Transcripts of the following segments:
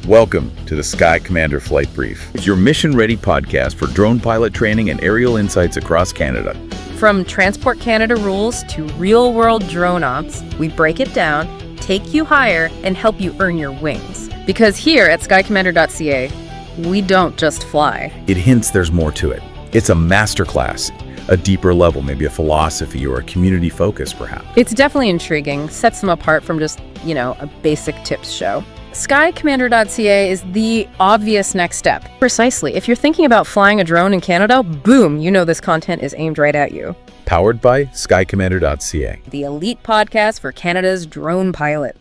Welcome to the Sky Commander Flight Brief. It's your mission-ready podcast for drone pilot training and aerial insights across Canada. From Transport Canada rules to real-world drone ops, we break it down, take you higher, and help you earn your wings. Because here at skycommander.ca, we don't just fly. It hints there's more to it. It's a masterclass, a deeper level, maybe a philosophy or a community focus, perhaps. It's definitely intriguing, sets them apart from just, a basic tips show. Skycommander.ca is the obvious next step. Precisely. If you're thinking about flying a drone in Canada, boom, this content is aimed right at you. Powered by skycommander.ca. The elite podcast for Canada's drone pilot.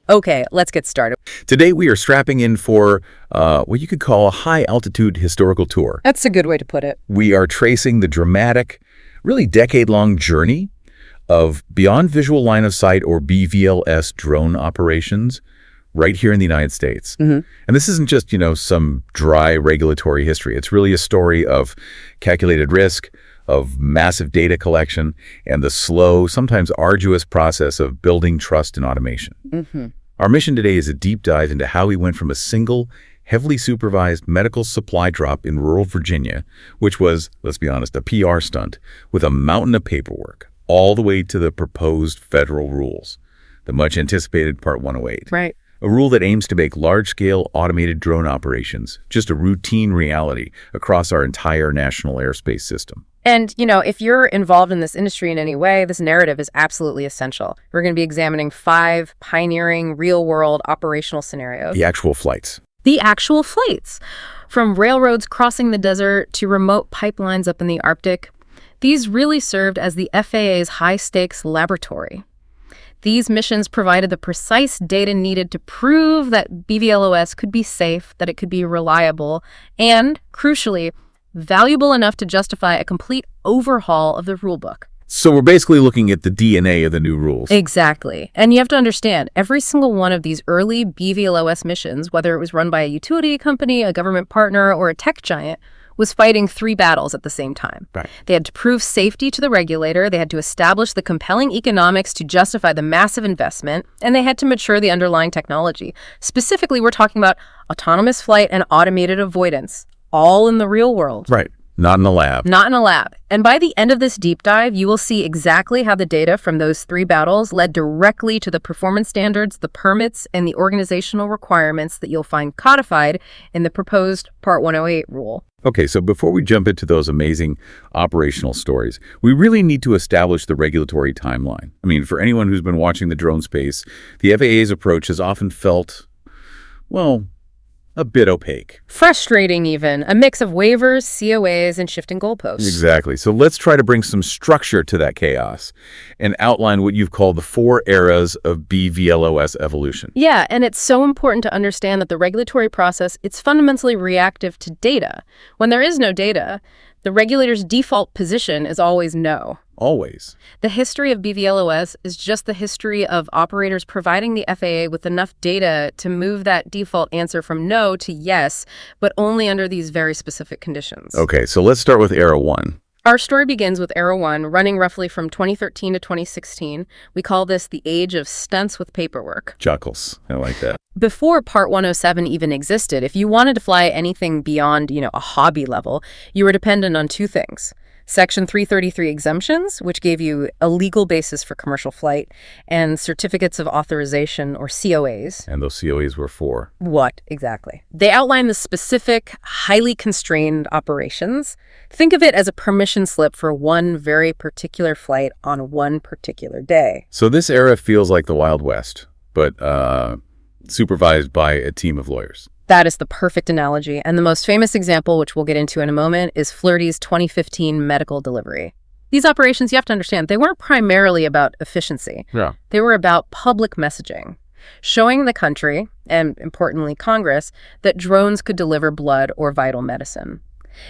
Okay, let's get started. Today we are strapping in for what you could call a high-altitude historical tour. That's a good way to put it. We are tracing the dramatic, really decade-long journey of beyond visual line of sight, or BVLS, drone operations right here in the United States. Mm-hmm. And this isn't just, some dry regulatory history. It's really a story of calculated risk, of massive data collection, and the slow, sometimes arduous process of building trust and automation. Mm-hmm. Our mission today is a deep dive into how we went from a single, heavily supervised medical supply drop in rural Virginia, which was, let's be honest, a PR stunt, with a mountain of paperwork, all the way to the proposed federal rules, the much-anticipated Part 108. Right. A rule that aims to make large-scale automated drone operations just a routine reality across our entire national airspace system. And, if you're involved in this industry in any way, this narrative is absolutely essential. We're going to be examining 5 pioneering real-world operational scenarios. The actual flights. The actual flights. From railroads crossing the desert to remote pipelines up in the Arctic, these really served as the FAA's high-stakes laboratory. These missions provided the precise data needed to prove that BVLOS could be safe, that it could be reliable, and, crucially, valuable enough to justify a complete overhaul of the rulebook. So we're basically looking at the DNA of the new rules. Exactly. And you have to understand, every single one of these early BVLOS missions, whether it was run by a utility company, a government partner, or a tech giant, was fighting 3 battles at the same time. Right. They had to prove safety to the regulator, they had to establish the compelling economics to justify the massive investment, and they had to mature the underlying technology. Specifically, we're talking about autonomous flight and automated avoidance, all in the real world. Right. Not in a lab. Not in a lab. And by the end of this deep dive, you will see exactly how the data from those 3 battles led directly to the performance standards, the permits, and the organizational requirements that you'll find codified in the proposed Part 108 rule. Okay, so before we jump into those amazing operational stories, we really need to establish the regulatory timeline. I mean, for anyone who's been watching the drone space, the FAA's approach has often felt, a bit opaque. Frustrating even. A mix of waivers, COAs, and shifting goalposts. Exactly. So let's try to bring some structure to that chaos and outline what you've called the 4 eras of BVLOS evolution. Yeah, and it's so important to understand that the regulatory process, it's fundamentally reactive to data. When there is no data, the regulator's default position is always no. Always. The history of BVLOS is just the history of operators providing the FAA with enough data to move that default answer from no to yes, but only under these very specific conditions. Okay, so let's start with Era 1. Our story begins with Era 1, running roughly from 2013 to 2016. We call this the age of stunts with paperwork. Chuckles. I like that. Before Part 107 even existed, if you wanted to fly anything beyond, a hobby level, you were dependent on 2 things. Section 333 exemptions, which gave you a legal basis for commercial flight, and certificates of authorization, or COAs. And those COAs were for? What exactly? They outline the specific, highly constrained operations. Think of it as a permission slip for one very particular flight on one particular day. So this era feels like the Wild West, but supervised by a team of lawyers. That is the perfect analogy, and the most famous example, which we'll get into in a moment, is Flirty's 2015 medical delivery. These operations, you have to understand, they weren't primarily about efficiency. Yeah. They were about public messaging, showing the country, and importantly Congress, that drones could deliver blood or vital medicine.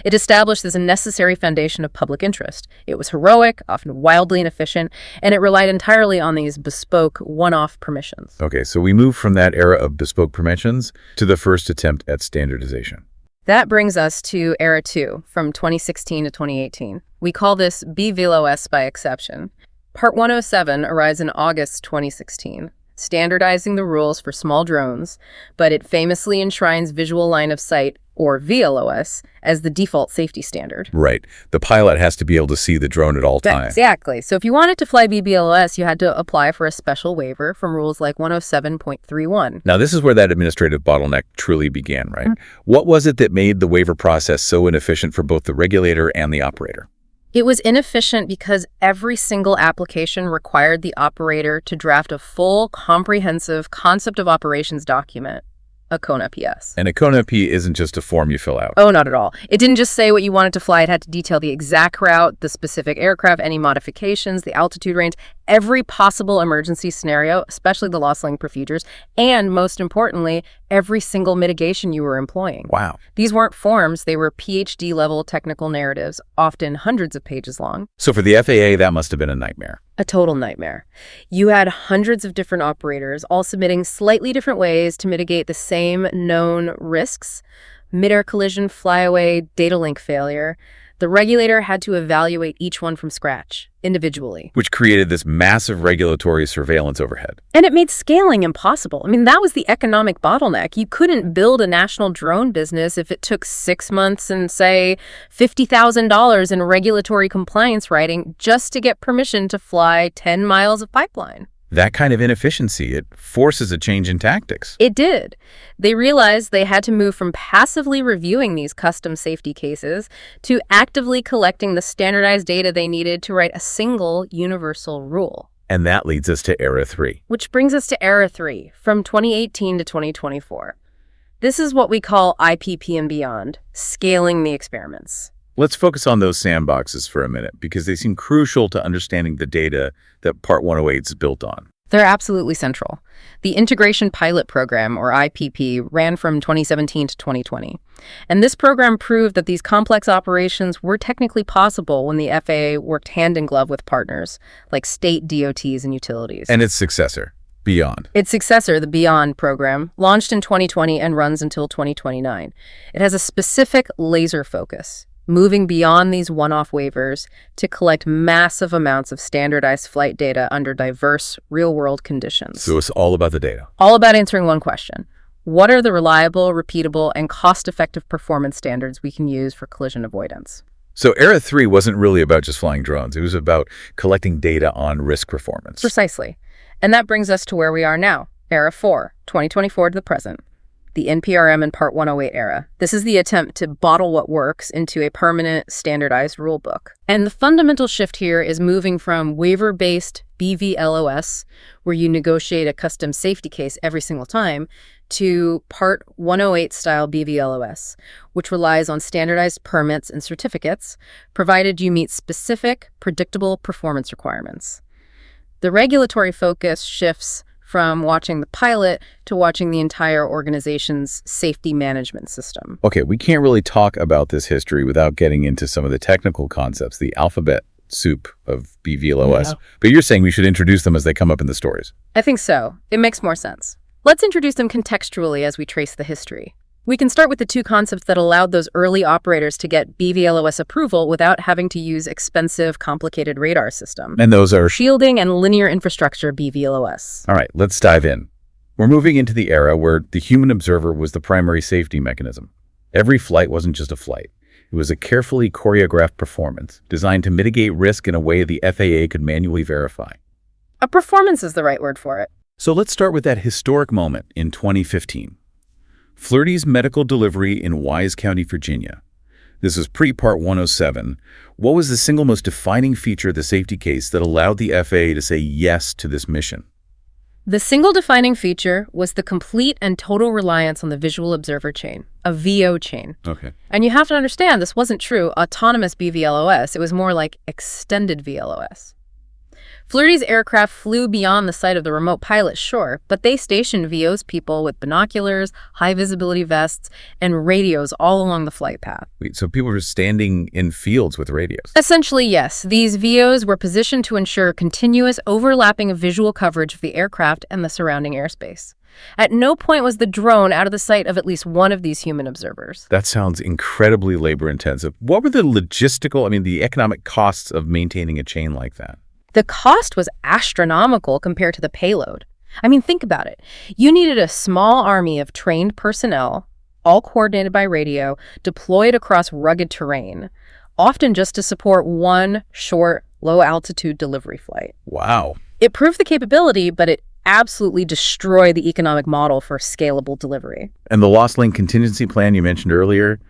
It established as a necessary foundation of public interest. It was heroic, often wildly inefficient, and it relied entirely on these bespoke, one-off permissions. Okay, so we move from that era of bespoke permissions to the first attempt at standardization. That brings us to Era 2, from 2016 to 2018. We call this BVLOS by exception. Part 107 arrives in August 2016. standardizing the rules for small drones, but it famously enshrines visual line of sight, or VLOS, as the default safety standard. Right. The pilot has to be able to see the drone at all times. Exactly. So if you wanted to fly BVLOS, you had to apply for a special waiver from rules like 107.31. Now, this is where that administrative bottleneck truly began, right? What was it that made the waiver process so inefficient for both the regulator and the operator? It was inefficient because every single application required the operator to draft a full, comprehensive concept of operations document, a CONA-PS. And a CONA-P isn't just a form you fill out. Oh, not at all. It didn't just say what you wanted to fly. It had to detail the exact route, the specific aircraft, any modifications, the altitude range, every possible emergency scenario, especially the loss link procedures, and most importantly, every single mitigation you were employing. Wow. These weren't forms. They were PhD-level technical narratives, often hundreds of pages long. So for the FAA, that must have been a nightmare. A total nightmare. You had hundreds of different operators, all submitting slightly different ways to mitigate the same known risks: mid-air collision, flyaway, data link failure. The regulator had to evaluate each one from scratch, individually. Which created this massive regulatory surveillance overhead. And it made scaling impossible. I mean, that was the economic bottleneck. You couldn't build a national drone business if it took 6 months and, say, $50,000 in regulatory compliance writing just to get permission to fly 10 miles of pipeline. That kind of inefficiency, it forces a change in tactics. It did. They realized they had to move from passively reviewing these custom safety cases to actively collecting the standardized data they needed to write a single universal rule. And that leads us to Era 3. Which brings us to Era 3, from 2018 to 2024. This is what we call IPP and beyond, scaling the experiments. Let's focus on those sandboxes for a minute, because they seem crucial to understanding the data that Part 108 is built on. They're absolutely central. The Integration Pilot Program, or IPP, ran from 2017 to 2020. And this program proved that these complex operations were technically possible when the FAA worked hand in glove with partners, like state DOTs and utilities. And its successor, Beyond. Its successor, the Beyond program, launched in 2020 and runs until 2029. It has a specific laser focus, moving beyond these one-off waivers to collect massive amounts of standardized flight data under diverse, real-world conditions. So it's all about the data. All about answering one question. What are the reliable, repeatable, and cost-effective performance standards we can use for collision avoidance? So Era 3 wasn't really about just flying drones. It was about collecting data on risk performance. Precisely. And that brings us to where we are now, Era 4, 2024 to the present. The NPRM and Part 108 era. This is the attempt to bottle what works into a permanent, standardized rulebook. And the fundamental shift here is moving from waiver-based BVLOS, where you negotiate a custom safety case every single time, to Part 108-style BVLOS, which relies on standardized permits and certificates, provided you meet specific, predictable performance requirements. The regulatory focus shifts from watching the pilot to watching the entire organization's safety management system. Okay, we can't really talk about this history without getting into some of the technical concepts, the alphabet soup of BVLOS. Yeah. But you're saying we should introduce them as they come up in the stories. I think so. It makes more sense. Let's introduce them contextually as we trace the history. We can start with the two concepts that allowed those early operators to get BVLOS approval without having to use expensive, complicated radar system. And those are shielding and linear infrastructure BVLOS. All right, let's dive in. We're moving into the era where the human observer was the primary safety mechanism. Every flight wasn't just a flight. It was a carefully choreographed performance designed to mitigate risk in a way the FAA could manually verify. A performance is the right word for it. So let's start with that historic moment in 2015. Flirty's medical delivery in Wise County, Virginia. This was pre-Part 107. What was the single most defining feature of the safety case that allowed the FAA to say yes to this mission? The single defining feature was the complete and total reliance on the visual observer chain, a VO chain. Okay. And you have to understand, this wasn't true autonomous BVLOS. It was more like extended VLOS. Flirty's aircraft flew beyond the sight of the remote pilot, sure, but they stationed VO's people with binoculars, high-visibility vests, and radios all along the flight path. Wait, so people were standing in fields with radios? Essentially, yes. These VOs were positioned to ensure continuous overlapping of visual coverage of the aircraft and the surrounding airspace. At no point was the drone out of the sight of at least one of these human observers. That sounds incredibly labor-intensive. What were the the economic costs of maintaining a chain like that? The cost was astronomical compared to the payload. I mean, think about it. You needed a small army of trained personnel, all coordinated by radio, deployed across rugged terrain, often just to support one short, low-altitude delivery flight. Wow. It proved the capability, but it absolutely destroyed the economic model for scalable delivery. And the lost link contingency plan you mentioned earlier,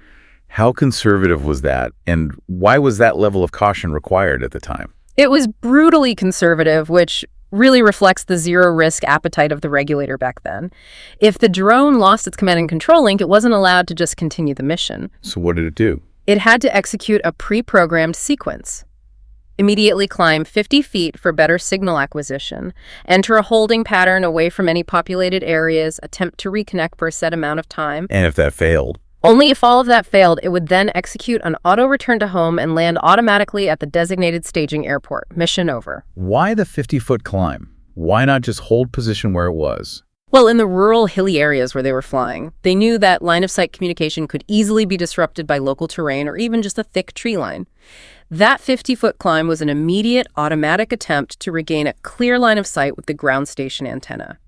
how conservative was that? And why was that level of caution required at the time? It was brutally conservative, which really reflects the zero-risk appetite of the regulator back then. If the drone lost its command and control link, it wasn't allowed to just continue the mission. So what did it do? It had to execute a pre-programmed sequence. Immediately climb 50 feet for better signal acquisition, enter a holding pattern away from any populated areas, attempt to reconnect for a set amount of time. And if that failed? Only if all of that failed, it would then execute an auto return to home and land automatically at the designated staging airport. Mission over. Why the 50-foot climb? Why not just hold position where it was? Well, in the rural, hilly areas where they were flying, they knew that line-of-sight communication could easily be disrupted by local terrain or even just a thick tree line. That 50-foot climb was an immediate, automatic attempt to regain a clear line of sight with the ground station antenna.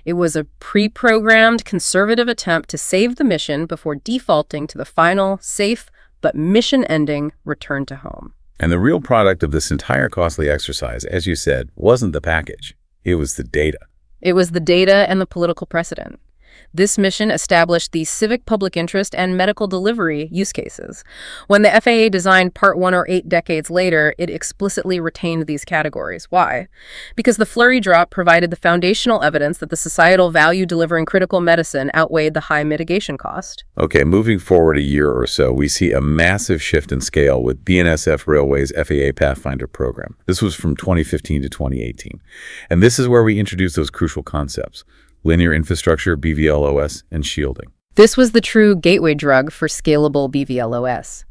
It was a pre-programmed, conservative attempt to save the mission before defaulting to the final, safe, but mission-ending return to home. And the real product of this entire costly exercise, as you said, wasn't the package. It was the data. It was the data and the political precedent. This mission established the civic public interest and medical delivery use cases. When the FAA designed Part 108 decades later, it explicitly retained these categories. Why? Because the flurry drop provided the foundational evidence that the societal value delivering critical medicine outweighed the high mitigation cost. Okay, moving forward a year or so, we see a massive shift in scale with BNSF Railway's FAA Pathfinder program. This was from 2015 to 2018. And this is where we introduced those crucial concepts: linear infrastructure, BVLOS, and shielding. This was the true gateway drug for scalable BVLOS.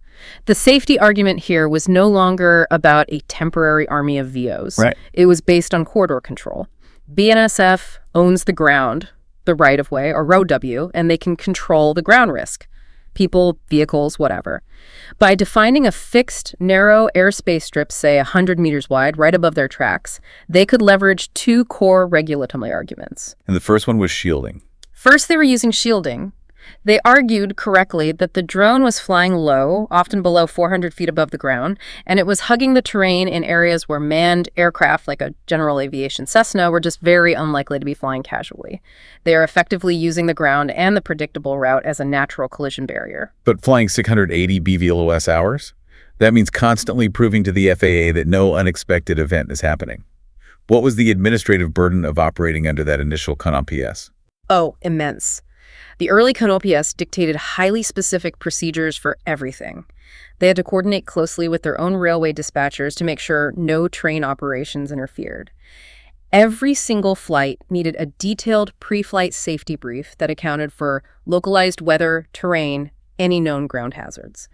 The safety argument here was no longer about a temporary army of VOs. Right. It was based on corridor control. BNSF owns the ground, the right-of-way, or road W, and they can control the ground risk. People, vehicles, whatever. By defining a fixed, narrow airspace strip, say 100 meters wide, right above their tracks, they could leverage two core regulatory arguments. And the first one was shielding. First, they were using shielding. They argued correctly that the drone was flying low, often below 400 feet above the ground, and it was hugging the terrain in areas where manned aircraft like a general aviation Cessna were just very unlikely to be flying casually. They are effectively using the ground and the predictable route as a natural collision barrier. But flying 680 BVLOS hours? That means constantly proving to the FAA that no unexpected event is happening. What was the administrative burden of operating under that initial CAN-OPS? Oh, immense. The early CAN-OPS dictated highly specific procedures for everything. They had to coordinate closely with their own railway dispatchers to make sure no train operations interfered. Every single flight needed a detailed pre-flight safety brief that accounted for localized weather, terrain, any known ground hazards.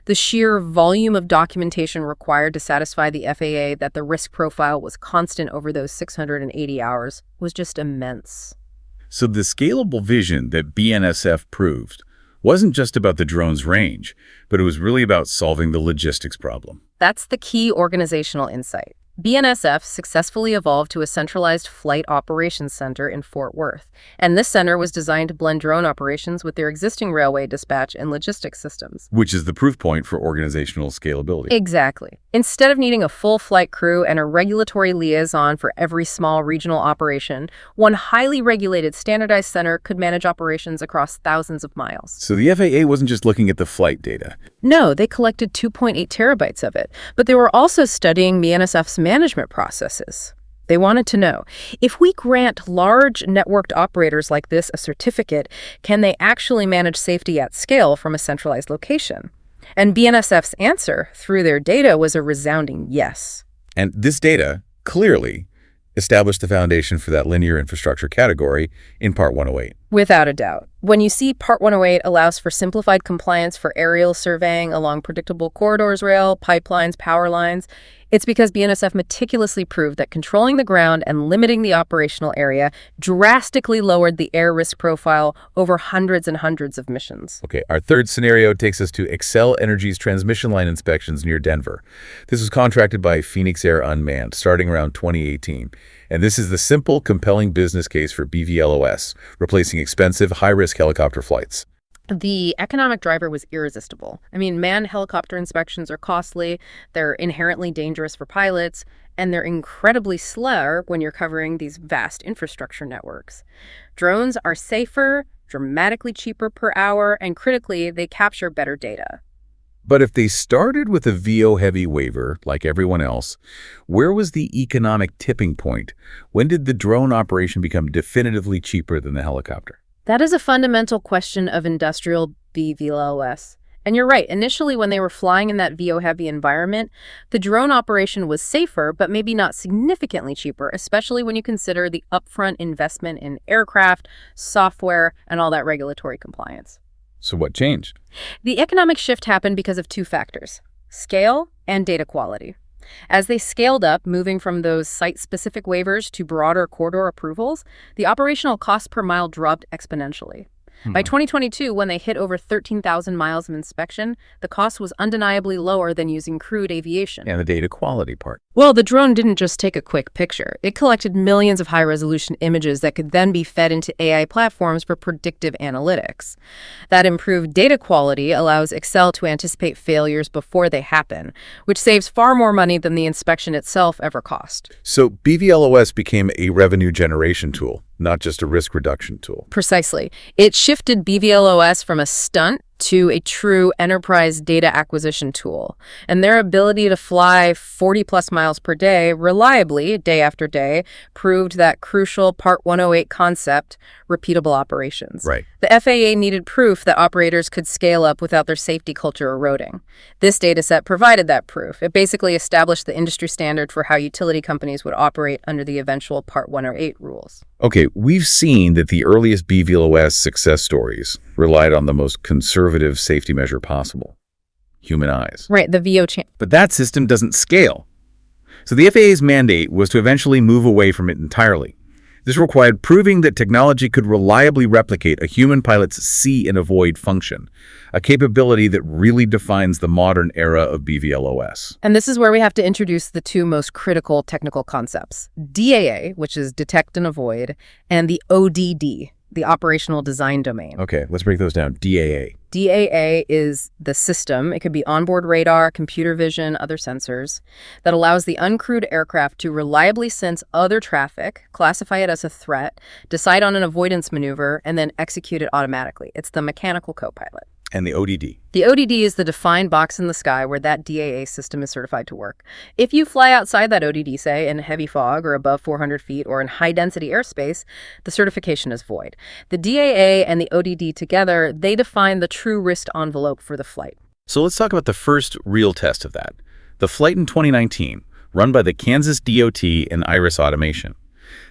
The sheer volume of documentation required to satisfy the FAA that the risk profile was constant over those 680 hours was just immense. So the scalable vision that BNSF proved wasn't just about the drone's range, but it was really about solving the logistics problem. That's the key organizational insight. BNSF successfully evolved to a centralized flight operations center in Fort Worth, and this center was designed to blend drone operations with their existing railway dispatch and logistics systems. Which is the proof point for organizational scalability. Exactly. Instead of needing a full flight crew and a regulatory liaison for every small regional operation, one highly regulated standardized center could manage operations across thousands of miles. So the FAA wasn't just looking at the flight data. No, they collected 2.8 terabytes of it, but they were also studying BNSF's management processes. They wanted to know, if we grant large networked operators like this a certificate, can they actually manage safety at scale from a centralized location? And BNSF's answer through their data was a resounding yes. And this data clearly established the foundation for that linear infrastructure category in Part 108. Without a doubt. When you see Part 108 allows for simplified compliance for aerial surveying along predictable corridors, rail, pipelines, power lines, It's because BNSF meticulously proved that controlling the ground and limiting the operational area drastically lowered the air risk profile over hundreds and hundreds of missions. Okay, our third scenario takes us to Xcel Energy's transmission line inspections near Denver. This was contracted by Phoenix Air Unmanned starting around 2018. And this is the simple, compelling business case for BVLOS, replacing expensive, high-risk helicopter flights. The economic driver was irresistible. I mean, manned helicopter inspections are costly, they're inherently dangerous for pilots, and they're incredibly slow when you're covering these vast infrastructure networks. Drones are safer, dramatically cheaper per hour, and critically, they capture better data. But if they started with a VO-heavy waiver, like everyone else, where was the economic tipping point? When did the drone operation become definitively cheaper than the helicopter? That is a fundamental question of industrial BVLOS. And you're right, initially when they were flying in that VO-heavy environment, the drone operation was safer, but maybe not significantly cheaper, especially when you consider the upfront investment in aircraft, software, and all that regulatory compliance. So what changed? The economic shift happened because of two factors: scale and data quality. As they scaled up, moving from those site-specific waivers to broader corridor approvals, the operational cost per mile dropped exponentially. By 2022, when they hit over 13,000 miles of inspection, the cost was undeniably lower than using crewed aviation. And the data quality part. Well, the drone didn't just take a quick picture. It collected millions of high-resolution images that could then be fed into AI platforms for predictive analytics. That improved data quality allows Xcel to anticipate failures before they happen, which saves far more money than the inspection itself ever cost. So BVLOS became a revenue generation tool, not just a risk reduction tool. Precisely. It shifted BVLOS from a stunt to a true enterprise data acquisition tool. And their ability to fly 40-plus miles per day reliably, day after day, proved that crucial Part 108 concept, repeatable operations. Right. The FAA needed proof that operators could scale up without their safety culture eroding. This data set provided that proof. It basically established the industry standard for how utility companies would operate under the eventual Part 108 rules. Okay, we've seen that the earliest BVLOS success stories relied on the most conservative safety measure possible: human eyes. Right, the VO But that system doesn't scale. So the FAA's mandate was to eventually move away from it entirely. This required proving that technology could reliably replicate a human pilot's see and avoid function, a capability that really defines the modern era of BVLOS. And this is where we have to introduce the two most critical technical concepts: DAA, which is detect and avoid, and the ODD, the operational design domain. Okay, let's break those down. DAA. DAA is the system, it could be onboard radar, computer vision, other sensors, that allows the uncrewed aircraft to reliably sense other traffic, classify it as a threat, decide on an avoidance maneuver, and then execute it automatically. It's the mechanical co-pilot. And the ODD. The ODD is the defined box in the sky where that DAA system is certified to work. If you fly outside that ODD, say, in heavy fog or above 400 feet or in high-density airspace, the certification is void. The DAA and the ODD together, they define the true risk envelope for the flight. So let's talk about the first real test of that. The flight in 2019, run by the Kansas DOT and Iris Automation.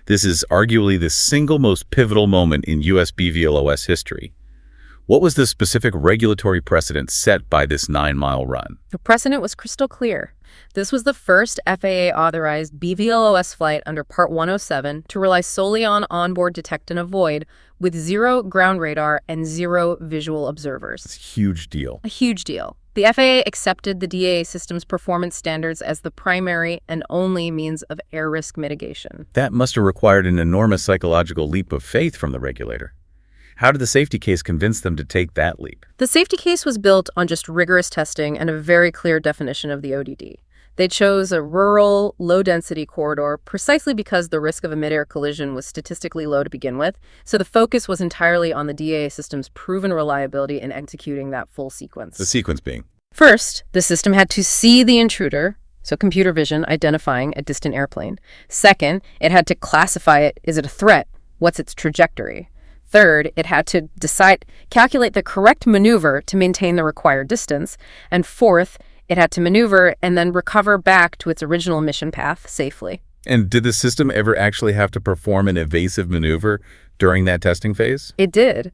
This is arguably the single most pivotal moment in US BVLOS history. What was the specific regulatory precedent set by this 9-mile run? The precedent was crystal clear. This was the first FAA-authorized BVLOS flight under Part 107 to rely solely on onboard detect and avoid, with 0 ground radar and 0 visual observers. It's a huge deal. A huge deal. The FAA accepted the DAA system's performance standards as the primary and only means of air risk mitigation. That must have required an enormous psychological leap of faith from the regulator. How did the safety case convince them to take that leap? The safety case was built on just rigorous testing and a very clear definition of the ODD. They chose a rural, low-density corridor precisely because the risk of a mid-air collision was statistically low to begin with, so the focus was entirely on the DAA system's proven reliability in executing that full sequence. The sequence being? First, the system had to see the intruder, so computer vision identifying a distant airplane. Second, it had to classify it. Is it a threat? What's its trajectory? Third, it had to calculate the correct maneuver to maintain the required distance. And fourth, it had to maneuver and then recover back to its original mission path safely. And did the system ever actually have to perform an evasive maneuver during that testing phase? It did.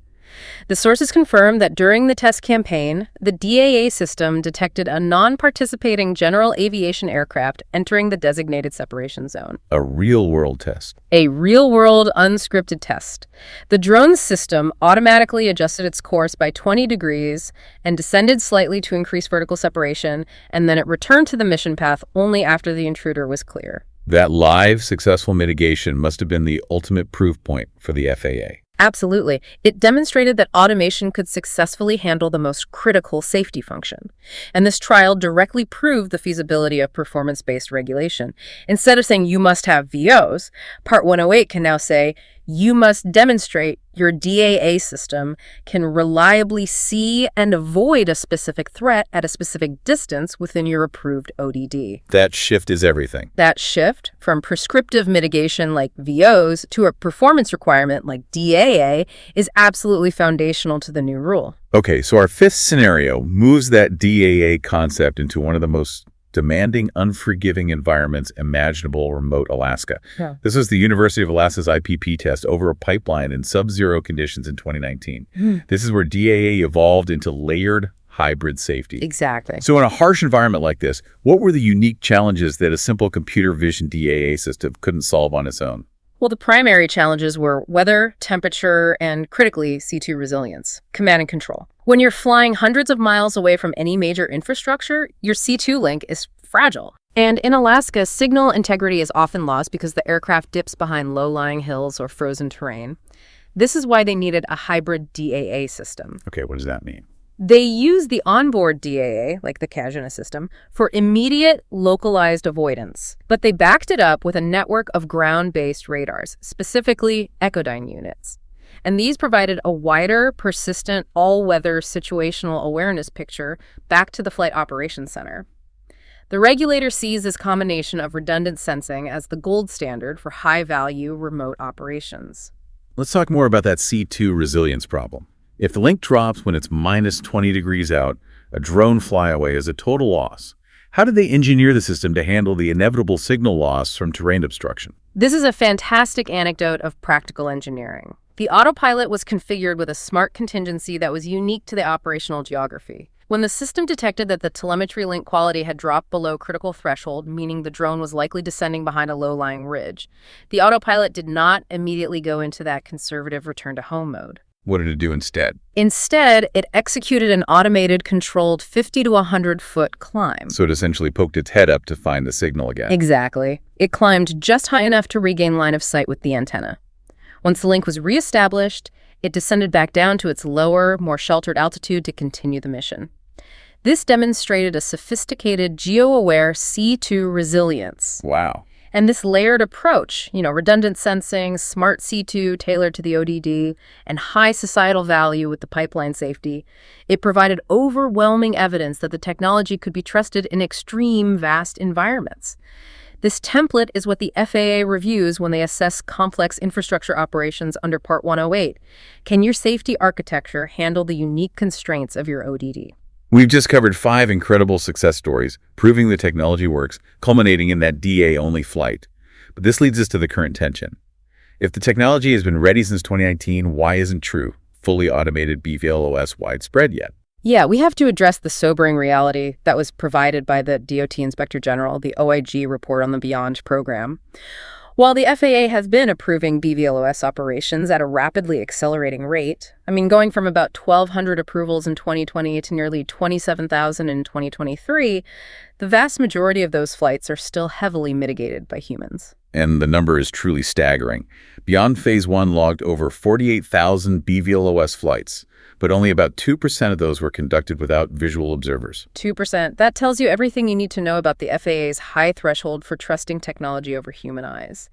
The sources confirmed that during the test campaign, the DAA system detected a non-participating general aviation aircraft entering the designated separation zone. A real-world test. A real-world, unscripted test. The drone's system automatically adjusted its course by 20 degrees and descended slightly to increase vertical separation, and then it returned to the mission path only after the intruder was clear. That live, successful mitigation must have been the ultimate proof point for the FAA. Absolutely. It demonstrated that automation could successfully handle the most critical safety function. And this trial directly proved the feasibility of performance-based regulation. Instead of saying you must have VOs, Part 108 can now say you must demonstrate your DAA system can reliably see and avoid a specific threat at a specific distance within your approved ODD. That shift is everything. That shift from prescriptive mitigation like VOs to a performance requirement like DAA is absolutely foundational to the new rule. Okay, so our fifth scenario moves that DAA concept into one of the most demanding, unforgiving environments imaginable, remote Alaska. Yeah. This was the University of Alaska's IPP test over a pipeline in sub-zero conditions in 2019. This is where DAA evolved into layered hybrid safety. Exactly. So in a harsh environment like this, what were the unique challenges that a simple computer vision DAA system couldn't solve on its own? Well, the primary challenges were weather, temperature, and critically, C2 resilience, command and control. When you're flying hundreds of miles away from any major infrastructure, your C2 link is fragile. And in Alaska, signal integrity is often lost because the aircraft dips behind low-lying hills or frozen terrain. This is why they needed a hybrid DAA system. Okay, what does that mean? They use the onboard DAA, like the Kajana system, for immediate localized avoidance. But they backed it up with a network of ground-based radars, specifically Echodyne units. And these provided a wider, persistent, all-weather situational awareness picture back to the Flight Operations Center. The regulator sees this combination of redundant sensing as the gold standard for high-value remote operations. Let's talk more about that C2 resilience problem. If the link drops when it's minus 20 degrees out, a drone flyaway is a total loss. How did they engineer the system to handle the inevitable signal loss from terrain obstruction? This is a fantastic anecdote of practical engineering. The autopilot was configured with a smart contingency that was unique to the operational geography. When the system detected that the telemetry link quality had dropped below critical threshold, meaning the drone was likely descending behind a low-lying ridge, the autopilot did not immediately go into that conservative return-to-home mode. What did it do instead? Instead, it executed an automated, controlled 50 to 100-foot climb. So it essentially poked its head up to find the signal again. Exactly. It climbed just high enough to regain line of sight with the antenna. Once the link was reestablished, it descended back down to its lower, more sheltered altitude to continue the mission. This demonstrated a sophisticated, geo-aware C2 resilience. Wow. And this layered approach, redundant sensing, smart C2 tailored to the ODD, and high societal value with the pipeline safety, it provided overwhelming evidence that the technology could be trusted in extreme, vast environments. This template is what the FAA reviews when they assess complex infrastructure operations under Part 108. Can your safety architecture handle the unique constraints of your ODD? We've just covered 5 incredible success stories, proving the technology works, culminating in that DA-only flight. But this leads us to the current tension. If the technology has been ready since 2019, why isn't true fully automated BVLOS widespread yet? Yeah, we have to address the sobering reality that was provided by the DOT Inspector General, the OIG report on the Beyond program. While the FAA has been approving BVLOS operations at a rapidly accelerating rate, going from about 1,200 approvals in 2020 to nearly 27,000 in 2023, the vast majority of those flights are still heavily mitigated by humans. And the number is truly staggering. Beyond Phase 1 logged over 48,000 BVLOS flights, but only about 2% of those were conducted without visual observers. 2%. That tells you everything you need to know about the FAA's high threshold for trusting technology over human eyes.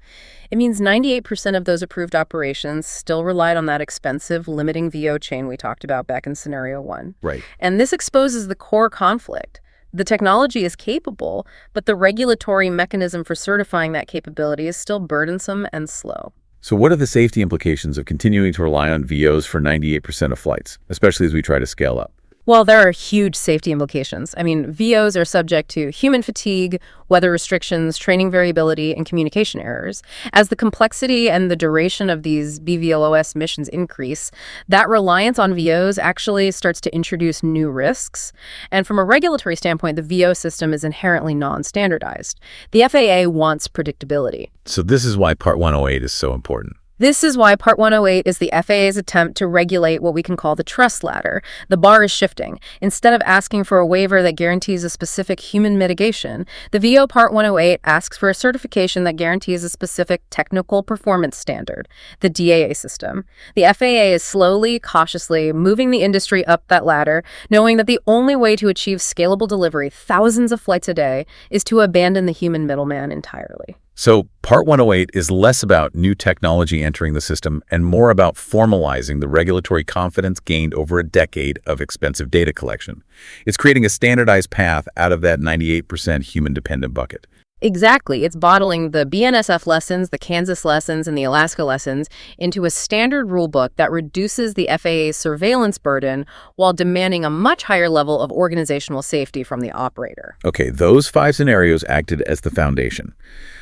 It means 98% of those approved operations still relied on that expensive limiting VO chain we talked about back in Scenario 1. Right. And this exposes the core conflict. The technology is capable, but the regulatory mechanism for certifying that capability is still burdensome and slow. So what are the safety implications of continuing to rely on VOs for 98% of flights, especially as we try to scale up? Well, there are huge safety implications. I mean, VOs are subject to human fatigue, weather restrictions, training variability, and communication errors. As the complexity and the duration of these BVLOS missions increase, that reliance on VOs actually starts to introduce new risks. And from a regulatory standpoint, the VO system is inherently non-standardized. The FAA wants predictability. So this is why Part 108 is so important. This is why Part 108 is the FAA's attempt to regulate what we can call the trust ladder. The bar is shifting. Instead of asking for a waiver that guarantees a specific human mitigation, the VO Part 108 asks for a certification that guarantees a specific technical performance standard, the DAA system. The FAA is slowly, cautiously moving the industry up that ladder, knowing that the only way to achieve scalable delivery, thousands of flights a day, is to abandon the human middleman entirely. So Part 108 is less about new technology entering the system and more about formalizing the regulatory confidence gained over a decade of expensive data collection. It's creating a standardized path out of that 98% human-dependent bucket. Exactly. It's bottling the BNSF lessons, the Kansas lessons, and the Alaska lessons into a standard rulebook that reduces the FAA's surveillance burden while demanding a much higher level of organizational safety from the operator. Okay, those 5 scenarios acted as the foundation.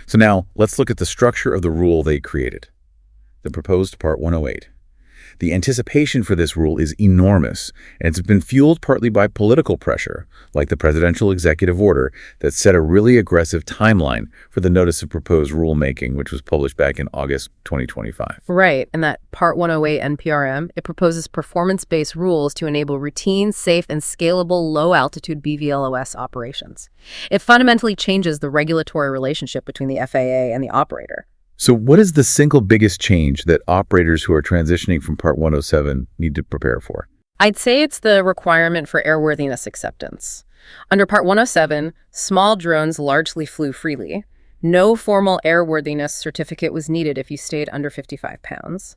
So now let's look at the structure of the rule they created, the proposed Part 108. The anticipation for this rule is enormous, and it's been fueled partly by political pressure, like the presidential executive order that set a really aggressive timeline for the notice of proposed rulemaking, which was published back in August 2025. Right, and that Part 108 NPRM, it proposes performance-based rules to enable routine, safe, and scalable low-altitude BVLOS operations. It fundamentally changes the regulatory relationship between the FAA and the operator. So what is the single biggest change that operators who are transitioning from Part 107 need to prepare for? I'd say it's the requirement for airworthiness acceptance. Under Part 107, small drones largely flew freely. No formal airworthiness certificate was needed if you stayed under 55 pounds.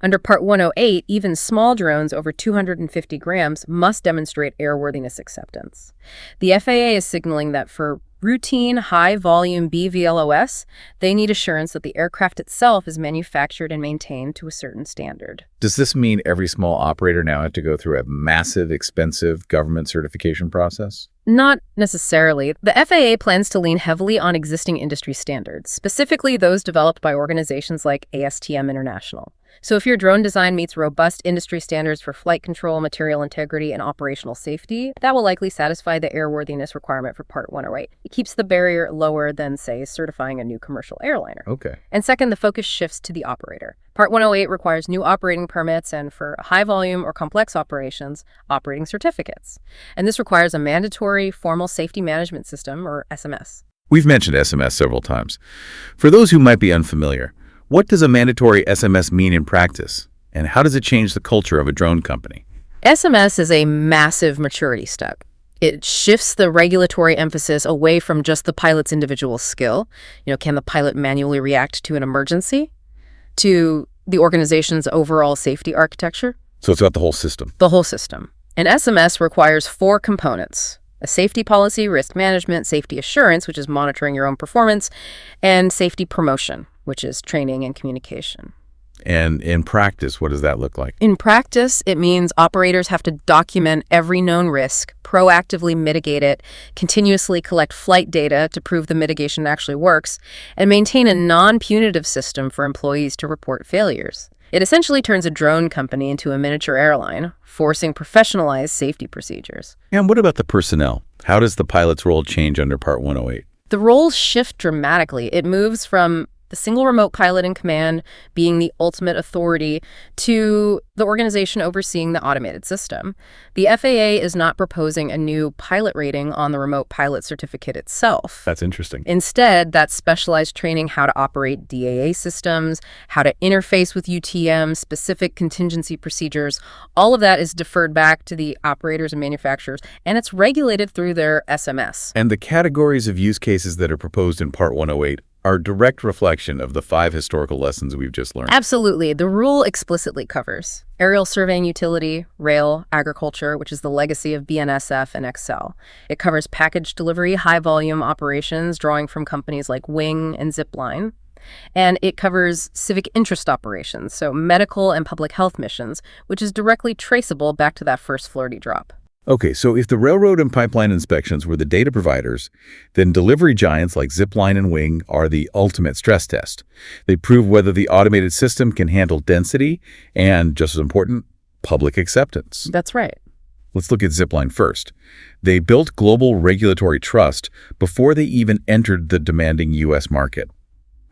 Under Part 108, even small drones over 250 grams must demonstrate airworthiness acceptance. The FAA is signaling that for routine, high-volume BVLOS, they need assurance that the aircraft itself is manufactured and maintained to a certain standard. Does this mean every small operator now has to go through a massive, expensive government certification process? Not necessarily. The FAA plans to lean heavily on existing industry standards, specifically those developed by organizations like ASTM International. So if your drone design meets robust industry standards for flight control, material integrity, and operational safety, that will likely satisfy the airworthiness requirement for Part 108. It keeps the barrier lower than, say, certifying a new commercial airliner. Okay. And second, the focus shifts to the operator. Part 108 requires new operating permits and, for high-volume or complex operations, operating certificates. And this requires a mandatory formal safety management system, or SMS. We've mentioned SMS several times. For those who might be unfamiliar, what does a mandatory SMS mean in practice, and how does it change the culture of a drone company? SMS is a massive maturity step. It shifts the regulatory emphasis away from just the pilot's individual skill. Can the pilot manually react to an emergency? To the organization's overall safety architecture? So it's about the whole system. The whole system. An SMS requires 4 components: a safety policy, risk management, safety assurance, which is monitoring your own performance, and safety promotion, which is training and communication. And in practice, what does that look like? In practice, it means operators have to document every known risk, proactively mitigate it, continuously collect flight data to prove the mitigation actually works, and maintain a non-punitive system for employees to report failures. It essentially turns a drone company into a miniature airline, forcing professionalized safety procedures. And what about the personnel? How does the pilot's role change under Part 108? The roles shift dramatically. It moves from the single remote pilot in command being the ultimate authority to the organization overseeing the automated system. The FAA is not proposing a new pilot rating on the remote pilot certificate itself. That's interesting. Instead, that's specialized training how to operate DAA systems, how to interface with UTM, specific contingency procedures. All of that is deferred back to the operators and manufacturers, and it's regulated through their SMS. And the categories of use cases that are proposed in Part 108 are a direct reflection of the 5 historical lessons we've just learned. Absolutely. The rule explicitly covers aerial surveying utility, rail, agriculture, which is the legacy of BNSF and Excel. It covers package delivery, high-volume operations, drawing from companies like Wing and Zipline. And it covers civic interest operations, so medical and public health missions, which is directly traceable back to that first Florida drop. Okay, so if the railroad and pipeline inspections were the data providers, then delivery giants like Zipline and Wing are the ultimate stress test. They prove whether the automated system can handle density and, just as important, public acceptance. That's right. Let's look at Zipline first. They built global regulatory trust before they even entered the demanding U.S. market.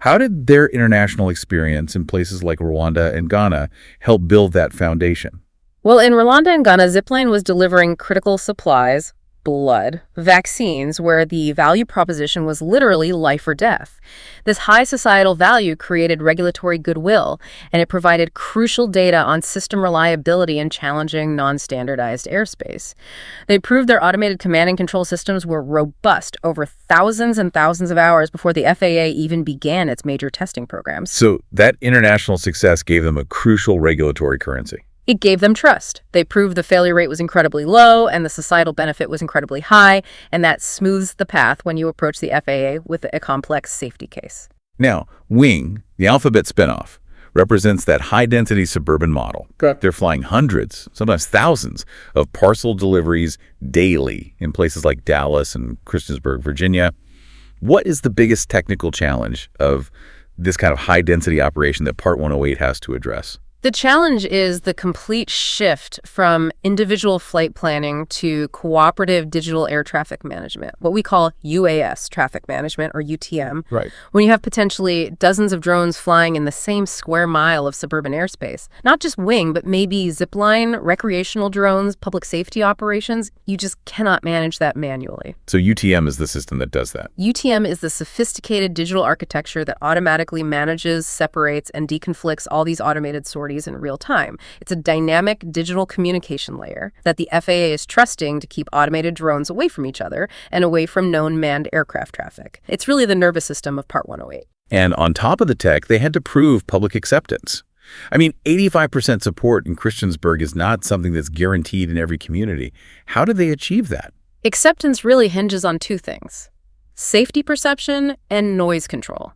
How did their international experience in places like Rwanda and Ghana help build that foundation? Well, in Rwanda and Ghana, Zipline was delivering critical supplies, blood, vaccines, where the value proposition was literally life or death. This high societal value created regulatory goodwill, and it provided crucial data on system reliability in challenging, non-standardized airspace. They proved their automated command and control systems were robust over thousands and thousands of hours before the FAA even began its major testing programs. So that international success gave them a crucial regulatory currency. It gave them trust. They proved the failure rate was incredibly low and the societal benefit was incredibly high, and that smooths the path when you approach the FAA with a complex safety case. Now, Wing, the Alphabet spinoff, represents that high-density suburban model. Correct. They're flying hundreds, sometimes thousands, of parcel deliveries daily in places like Dallas and Christiansburg, Virginia. What is the biggest technical challenge of this kind of high-density operation that Part 108 has to address? The challenge is the complete shift from individual flight planning to cooperative digital air traffic management, what we call UAS traffic management, or UTM. Right. When you have potentially dozens of drones flying in the same square mile of suburban airspace, not just Wing, but maybe zipline, recreational drones, public safety operations, you just cannot manage that manually. So UTM is the system that does that. UTM is the sophisticated digital architecture that automatically manages, separates, and deconflicts all these automated sorties in real time. It's a dynamic digital communication layer that the FAA is trusting to keep automated drones away from each other and away from known manned aircraft traffic. It's really the nervous system of Part 108. And on top of the tech, they had to prove public acceptance. I mean, 85% support in Christiansburg is not something that's guaranteed in every community. How did they achieve that? Acceptance really hinges on two things: safety perception and noise control.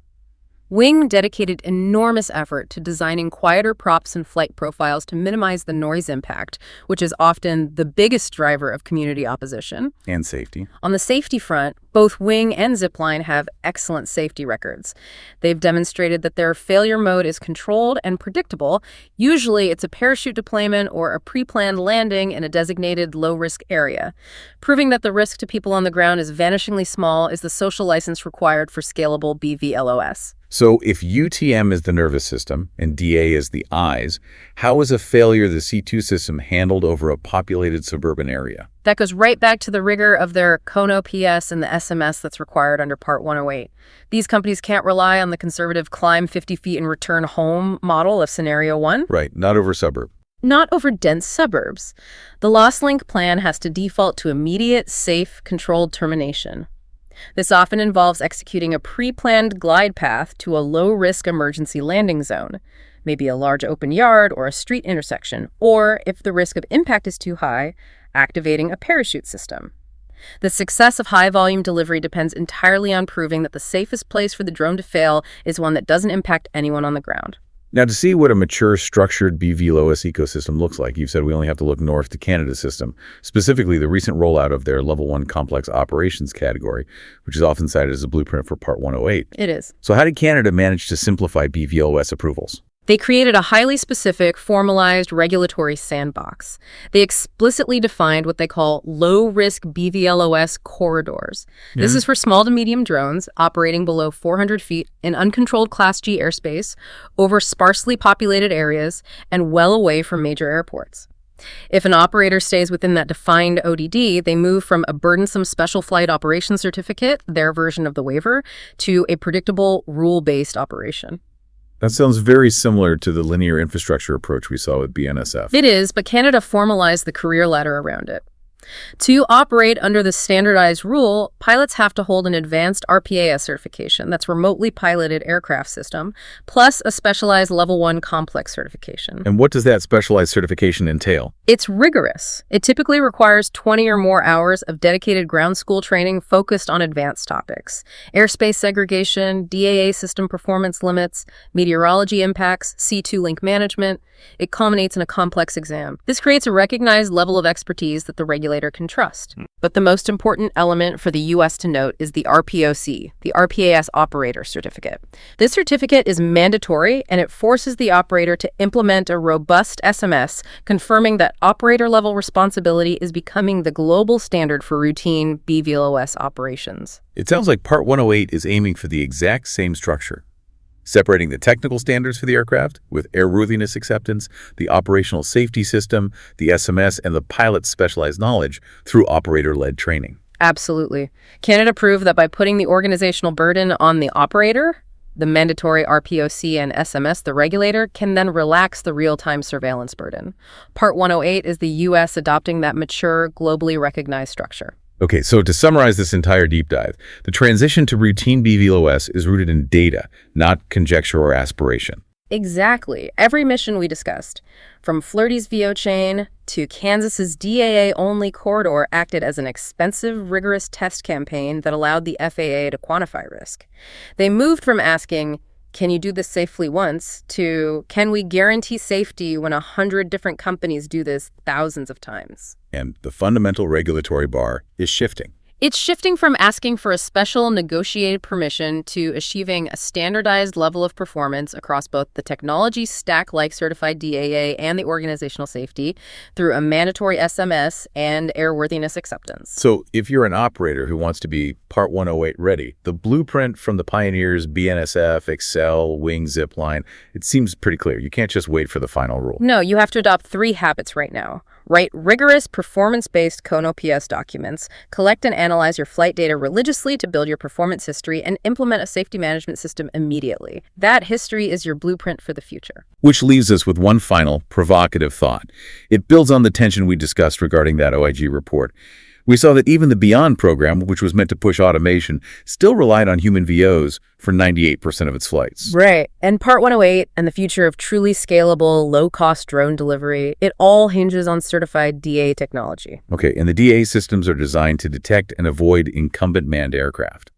Wing dedicated enormous effort to designing quieter props and flight profiles to minimize the noise impact, which is often the biggest driver of community opposition. And safety. On the safety front, both Wing and Zipline have excellent safety records. They've demonstrated that their failure mode is controlled and predictable. Usually it's a parachute deployment or a pre-planned landing in a designated low-risk area. Proving that the risk to people on the ground is vanishingly small is the social license required for scalable BVLOS. So if UTM is the nervous system and DA is the eyes, how is a failure of the C2 system handled over a populated suburban area? That goes right back to the rigor of their CONO PS and the SMS that's required under Part 108. These companies can't rely on the conservative climb 50 feet and return home model of Scenario 1. Right, not over suburb. Not over dense suburbs. The loss link plan has to default to immediate, safe, controlled termination. This often involves executing a pre-planned glide path to a low-risk emergency landing zone, maybe a large open yard or a street intersection, or, if the risk of impact is too high, activating a parachute system. The success of high-volume delivery depends entirely on proving that the safest place for the drone to fail is one that doesn't impact anyone on the ground. Now, to see what a mature, structured BVLOS ecosystem looks like, you've said we only have to look north to Canada's system, specifically the recent rollout of their Level 1 complex operations category, which is often cited as a blueprint for Part 108. It is. So how did Canada manage to simplify BVLOS approvals? They created a highly specific, formalized regulatory sandbox. They explicitly defined what they call low-risk BVLOS corridors. This is for small to medium drones operating below 400 feet in uncontrolled Class G airspace, over sparsely populated areas, and well away from major airports. If an operator stays within that defined ODD, they move from a burdensome special flight operation certificate, their version of the waiver, to a predictable, rule-based operation. That sounds very similar to the linear infrastructure approach we saw with BNSF. It is, but Canada formalized the career ladder around it. To operate under the standardized rule, pilots have to hold an advanced RPAS certification, that's remotely piloted aircraft system, plus a specialized Level 1 complex certification. And what does that specialized certification entail? It's rigorous. It typically requires 20 or more hours of dedicated ground school training focused on advanced topics: airspace segregation, DAA system performance limits, meteorology impacts, C2 link management. It culminates in a complex exam. This creates a recognized level of expertise that the regulators regulator can trust. But the most important element for the U.S. to note is the RPOC, the RPAS Operator Certificate. This certificate is mandatory, and it forces the operator to implement a robust SMS, confirming that operator-level responsibility is becoming the global standard for routine BVLOS operations. It sounds like Part 108 is aiming for the exact same structure, separating the technical standards for the aircraft with airworthiness acceptance, the operational safety system, the SMS, and the pilot's specialized knowledge through operator-led training. Absolutely. Canada proved that by putting the organizational burden on the operator, the mandatory RPOC and SMS, the regulator, can then relax the real-time surveillance burden. Part 108 is the U.S. adopting that mature, globally recognized structure. Okay, so to summarize this entire deep dive, the transition to routine BVLOS is rooted in data, not conjecture or aspiration. Exactly. Every mission we discussed, from Flirty's VO chain to Kansas's DAA-only corridor, acted as an expensive, rigorous test campaign that allowed the FAA to quantify risk. They moved from asking, "Can you do this safely once?" to "Can we guarantee safety when 100 different companies do this thousands of times?" And the fundamental regulatory bar is shifting. It's shifting from asking for a special negotiated permission to achieving a standardized level of performance across both the technology stack like certified DAA and the organizational safety through a mandatory SMS and airworthiness acceptance. So if you're an operator who wants to be Part 108 ready, the blueprint from the pioneers BNSF, Excel, Wing, Zipline, it seems pretty clear. You can't just wait for the final rule. No, you have to adopt 3 habits right now. Write rigorous performance-based CONO-PS documents, collect and analyze your flight data religiously to build your performance history, and implement a safety management system immediately. That history is your blueprint for the future. Which leaves us with one final provocative thought. It builds on the tension we discussed regarding that OIG report. We saw that even the Beyond program, which was meant to push automation, still relied on human VOs for 98% of its flights. Right. And Part 108 and the future of truly scalable, low-cost drone delivery, it all hinges on certified DA technology. Okay, and the DA systems are designed to detect and avoid incumbent manned aircraft.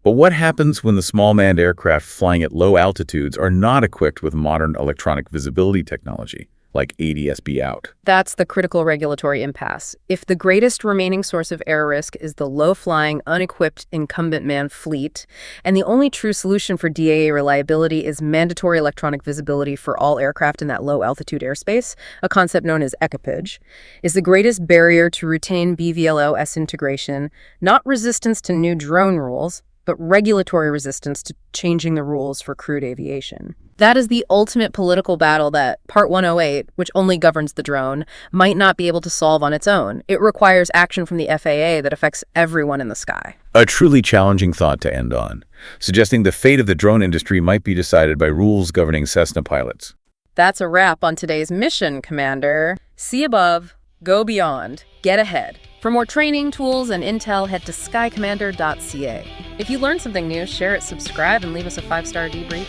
But what happens when the small manned aircraft flying at low altitudes are not equipped with modern electronic visibility technology, like ADS-B out? That's the critical regulatory impasse. If the greatest remaining source of air risk is the low-flying, unequipped incumbent manned fleet, and the only true solution for DAA reliability is mandatory electronic visibility for all aircraft in that low-altitude airspace, a concept known as equipage, is the greatest barrier to retain BVLOS integration, not resistance to new drone rules, but regulatory resistance to changing the rules for crewed aviation. That is the ultimate political battle that Part 108, which only governs the drone, might not be able to solve on its own. It requires action from the FAA that affects everyone in the sky. A truly challenging thought to end on, suggesting the fate of the drone industry might be decided by rules governing Cessna pilots. That's a wrap on today's mission, Commander. See above, go beyond, get ahead. For more training, tools, and intel, head to skycommander.ca. If you learned something new, share it, subscribe, and leave us a 5-star debrief.